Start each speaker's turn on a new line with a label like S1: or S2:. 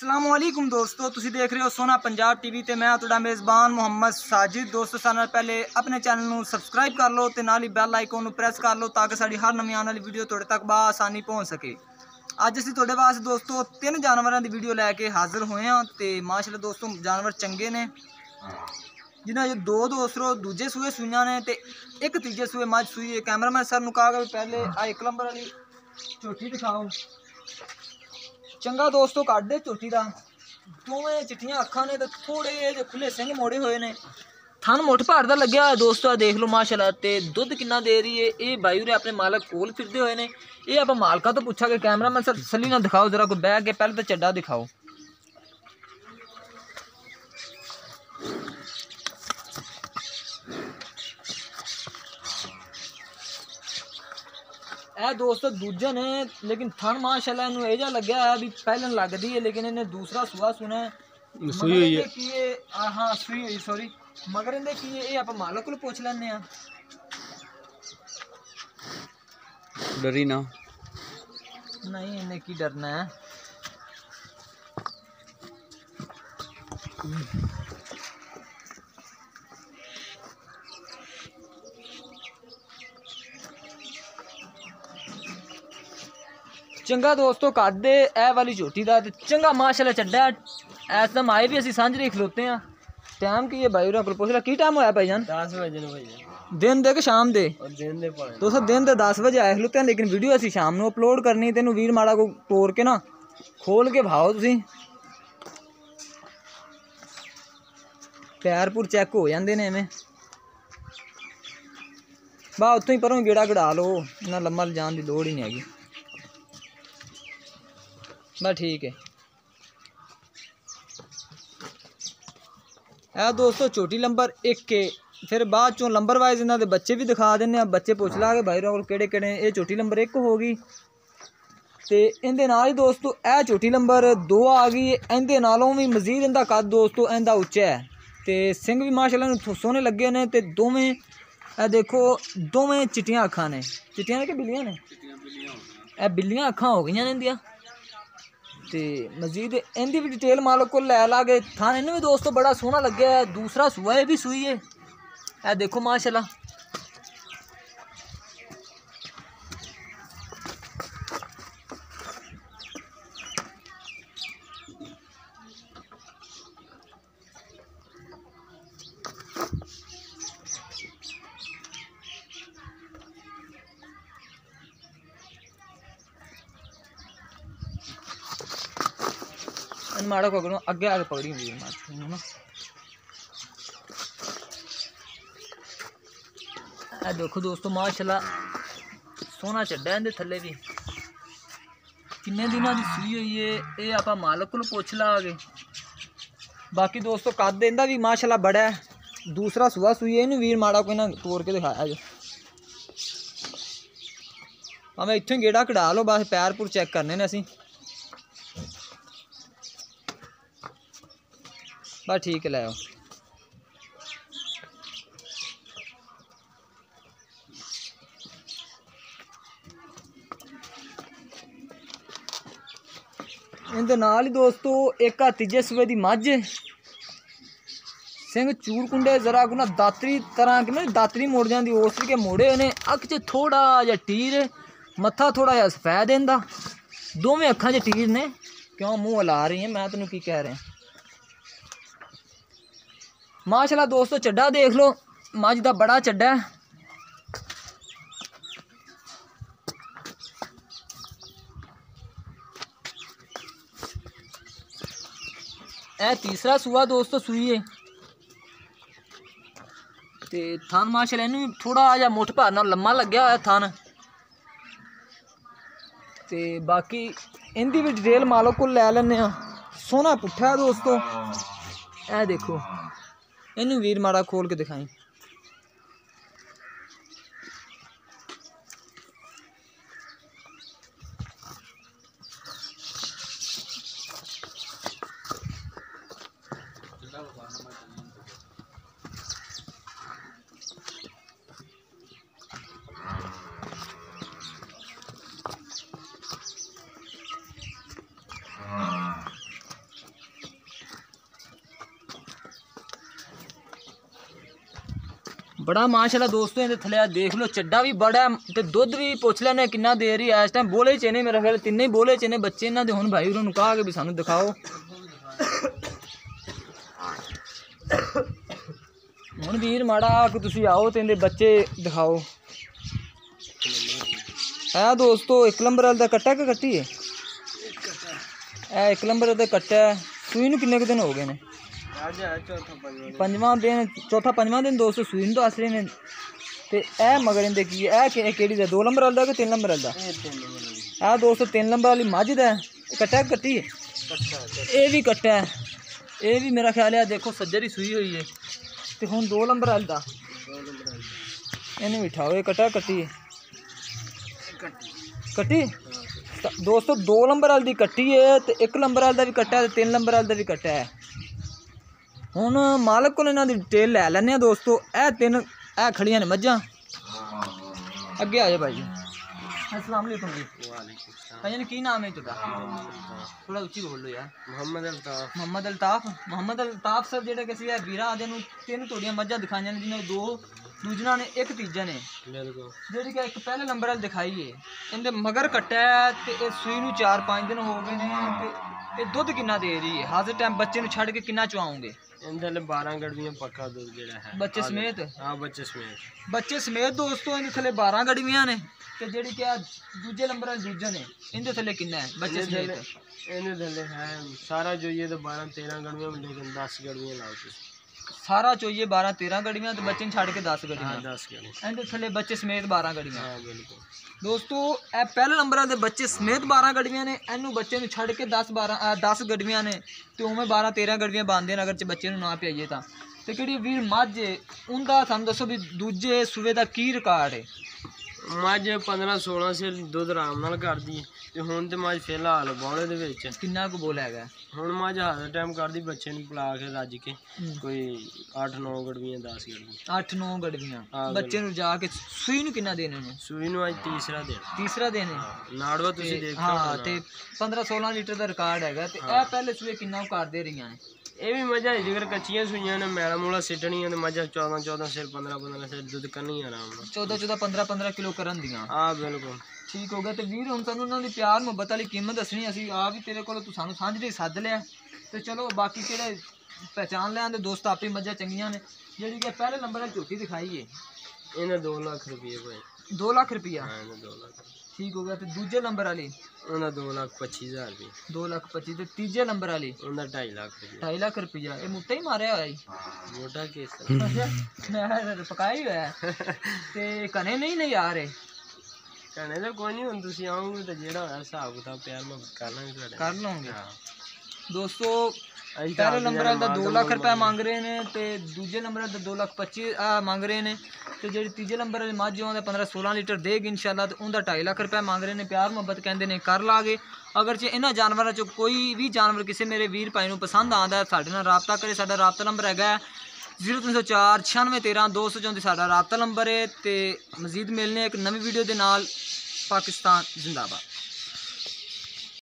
S1: असलामुअलैकुम दोस्तों, तुसी देख रहे हो सोना पंजाब टीवी ते मैं तुहाडा मेज़बान मोहम्मद साजिद। दोस्तों सारे नाल पहले अपने चैनल नूं सबसक्राइब कर लो ते नाल ही बैल आइकन नूं प्रेस कर लो ताकि साडी हर नवीं आने वाली वीडियो तुहाडे तक आसानी पहुंच सके। अज असीं तुहाडे वास्ते दोस्तों 3 जानवरां दी वीडियो लैके हाजिर होए हां ते माशाअल्लाह दोस्तों जानवर चंगे ने, जिन्हां जो दो दोस्तों दूजे सूए सूइयां ने ते एक तीजे सूए मझ सूई है। कैमरामैन सर नूं कहा कि पहले आ 1 नंबर वाली झोटी दिखाओ। चंगा दोस्तों कट दे झोटी का, दोवें चिट्टियां अखां ने ते थोड़े जे खुले सिंह मोड़े हुए ने, थन मुठ भार दा लग्या है दोस्तों। देख लो माशाल्लाह ते दुध किन्ना दे रही है। ये भाई उरे अपने मालक कोल फिरदे हुए ने। ये आप मालका तो पूछा कि कैमरामैन सर तसल्ली ना दिखाओ जरा, कोई बह के पहले तो चड्डा दिखाओ। ए दोस्तों दूजे ने, लेकिन थन माशाल्लाह इन्हू एजा लग्या है भी पहले लगदी है, लेकिन इन्हें दूसरा सुआ सुना है
S2: सुई हुई है।
S1: कि हाँ सुई हुई सॉरी, मगर इन्हें की ये आप मालक को पूछ लेने आ।
S2: डरी ना,
S1: नहीं इन्हें की डरना है। चंगा दोस्तों कट दे ए वाली झोटी का चंगा माशाल्लाह चड्डा। इस टाइम आए भी असी सांझरे खलोते हैं। टाइम की है भाई उरा पुछ ला की टाइम होया भाईजान?
S2: 10 बजे भाई,
S1: दिन दे के शाम दे?
S2: दिन दे
S1: दोस्तों दिन दे 10 बजे आए खलोते हैं, लेकिन वीडियो असी शाम ਨੂੰ अपलोड करनी। तेन वीर माड़ा को तोड़ के ना खोल के भाओ, तुसी पैर पुर चेक हो जाते हैं एवें। बा उत्थों ही परों गेड़ा कढ़ा लो, इन्ना लम्मा जान की लोड़ ही नहीं हैगी। बस ठीक है। ए दोस्तों छोटी नंबर 1 के, फिर बाद चों नंबर वाइज इन्हों के बच्चे भी दिखा देने। बच्चे पुछ ला के भाई को केड़े केड़े। ये छोटी नंबर 1 होगी तो इनके नाल ही दोस्तों ए छोटी नंबर 2 आ गई। इनके नालों भी मजीद इनका कद दोस्तों इनका उच्चा है तो सिंह भी माशाल्लाह सोहने लगे ने। तो दोवें ए देखो दोवें चिट्टियां अखां ने। चिट्टियां ने कि बिल्लियां ने? ए बिल्लियां अखां हो गई ने इंदियां। तो मजीद इनकी भी डिटेल मालक को लै ला गए। थान इन्हें भी दोस्तों बड़ा सोहना लगे है। दूसरा सुआ भी सुई है। ए देखो माशाल्लाह माड़ा को अगे आगे पकड़ी हुई है ना। देखो दोस्तों माशाल्लाह सोना चड्डा इनके थले भी। किन्ने दिनों की सुई हुई है ये आप मालक को पुछ ला गए। बाकी दोस्तों कद इनका भी माशाल्लाह बड़ा है। दूसरा सुआ सुई है। इन्हू वीर माड़ा को इन्हें तोड़ के दिखाया जो। भावें इत्थों गेड़ा कढ़ा लो, बस पैर पुर चेक करने ने असीं। बस ठीक है लै आओ। इनके नाल ही दोस्तों एक तीजे सूए की मझ, सिंह चूर कुंडे जरा को ना दातरी तरह कि दातरी मोड़ जाती उस के मोड़े ने। अख च थोड़ा जहा टीर, मत्था थोड़ा जहा सफेद इनका। दोवें अखां च टीर ने। क्यों मुँह हिला रही है? मैं तेन की कह रहा माशाल्लाह दोस्तों चड्डा देख लो, मझ का बड़ा चड्डा है। ए तीसरा सुआ दोस्तों सुई है ते थान माशाल्लाह इन्हू थोड़ा जहा मुठ भार नाल लम्मा लग्या होया थान। ते बाकी इनकी भी डिटेल मालक को लै लैने। सोना पुट्ठा है दोस्तों। ए देखो इनू वीर माड़ा खोल के दिखाई। बड़ा माशाल्लाह दोस्तों इहदे थले आ देख लो चड्डा भी बड़ा है ते दुध भी पुछ लैने किन्ना दे रही है इस टाइम बोले च ने मेरा ख्याल तिन्ने ही बोले च ने बच्चे इन्हां दे हुण भाई होरां नूं कहा कि भी सानू दिखाओ हुण वीर माड़ा कि तुसीं आओ ते इहदे बच्चे दिखाओ है दोस्तों एक नंबर वाला कट्टा कि कट्टी है एक नंबर वाला कट्टा है सूई नूं किन्ने दिन हो गए ने पंजवां दिन चौथा पंजवां दिन दोस्तों सूई नूं दस रहे ने ते ए मगर इंदे की है केड़ी दा 2 नंबर वाला कि 3 नंबर वाला ए दोस्तों 3 नंबर वाली मझ दा कट्टा कट्टी है ये भी कट्टा है ये भी मेरा ख्याल है देखो सज्जर ही सूई हुई है ते हुण 2 नंबर वाला दा इन्हें बिठाओ ये कट्टा कट्टी है कट्टी दोस्तों 2 नंबर वाली दी कट्टी है ते 1 नंबर वाला दा भी कट्टा है ते 3 नंबर वाला दा भी कट्टा है हुण मालक को इन्हां दी डिटेल लै लैने दोस्तों ए 3 ए खड़ियां ने मज्जां अगे आ जा भाई अस्सलाम वालेकुम जी भाई की नाम है तुहाडा थोड़ा उच्ची बोलो यार मोहम्मद अल्ताफ सर जेह्ड़े कि वीरा आदे नूं 3 तोड़ियां मज्जां दिखाइयां ने जिन्होंने 2 दूजना ने एक तीजा ने जेह्ड़ी कि एक पहले नंबर वाली दिखाई है इनके मगर कट्टा है ते इस सूई नूं 4-5 दिन हो गए ने ते ये दुध किन्ना दे रही है हाजिर टाइम बच्चे नूं छड्ड के किन्ना चवाओगे
S2: इनदे 12 गड़वियां पक्का दूध जेड़ा है
S1: बच्चे समेत
S2: हां बच्चे समेत
S1: दोस्तों इनके थले 12 गड़वियां ने ते जेह्ड़ी कि दूजे नंबर वाले दूजे ने इनके थले किन्ना है बच्चे समेत
S2: इनदे थले है सारा जोइए तो 12-13 गड़वियां लेकिन 10 गड़वियां लाओ तुसीं
S1: सारा चोइए 12-13 गड़ियां तो बच्चे छड़ के 10 गड़ियां
S2: 10 गड़ियां
S1: इनके थले बच्चे समेत 12 गड़ियां
S2: हां बिल्कुल
S1: दोस्तों ए पहले नंबर वाले बच्चे समेत 12 गड़ियां ने इनू बच्चे नूं छड़ के 10 गड़ियां ने ते उवें 12-13 गड़ियां बांधदे ने अगर च बच्चे नूं ना पियाइए तां ते किहड़ी वीर मझ उंदा सानूं दस्सो भी दूजे सूबे दा की रिकार्ड है
S2: मझ 15-16 सिर दुध आराम नाल करदी ते हुण ते मझ फिलहाल बौले दे विच
S1: किन्ना को बोल हैगा
S2: हुण मझ हर टाइम करदी बच्चे नूं पिला के रज के कोई 8-9 गड़वियां 10 गड़वियां
S1: 8-9 गड़वियां बच्चे नूं जाके सूई नूं किन्ना देने ने
S2: सूई नूं अज तीसरा देने
S1: नाड़वा तुसीं देखो हां ते 15-16 लीटर दा रिकार्ड हैगा ते ए पहले सूए किन्ना करदे रहियां ने
S2: ये भी मजा है जेकर कच्चियां सूइयां ने मैला मूला सिटनियां ते मजा 14 सिर 15 सिर दुध करनी आराम नाल 14
S1: 15 किलो करन दियां
S2: हां बिल्कुल
S1: ठीक हो गया तो वीर हुण सानूं उन्हां दी प्यार मुहब्बत वाली कीमत दसनी असीं आ भी तेरे कोल तू सानूं सांझ दे सद लिया ते चलो बाकी जेह्ड़े पहचान लैन दे दोस्त आपी मज्जां चंगियां ने जेह्ड़ी कि पहले नंबर वाली झोटी दिखाई है
S2: इन्हें 2 लाख रुपये भाई
S1: 2 लाख रुपया
S2: हां 2 लाख
S1: ठीक हो गया तो दूजे नंबर वाली
S2: उन्हें 2,25,000 रुपये
S1: 2,25,000 ते तीजे नंबर वाली
S2: उन्हें 2.5 लाख रुपये
S1: 2.5 लाख रुपया ये मुट्टा ही मारिया होया जी
S2: मोटा केस
S1: मैं पकाई होया ते कने नहीं आ रहे
S2: कहने तो कोई नहीं हुण तुसीं आओगे तो जेड़ा होया हिसाब किताब प्यार में कर लांगे तुहाडे
S1: कर लोगे दोस्तों पहले नंबर वाला 2 लाख रुपया मांग रहे हैं तो दूजे नंबर वाला 2,25,000 मांग रहे हैं तो जी तीजे नंबर वाले मझ जो 15-16 लीटर देगी इंशाल्लाह तो उनका 2.5 लाख रुपया मांग रहे हैं प्यार मुहब्बत कहते हैं कर लागे अगर जे इन्होंने जानवरों चो कोई भी जानवर किसी मेरे वीर भाई को पसंद आता है साढ़े नाल राबता करे साडा राबता नंबर है 0304 9613 234 साडा राबता नंबर है तो मजीद मिलने एक नवी वीडियो के नाल पाकिस्तान जिंदाबाद।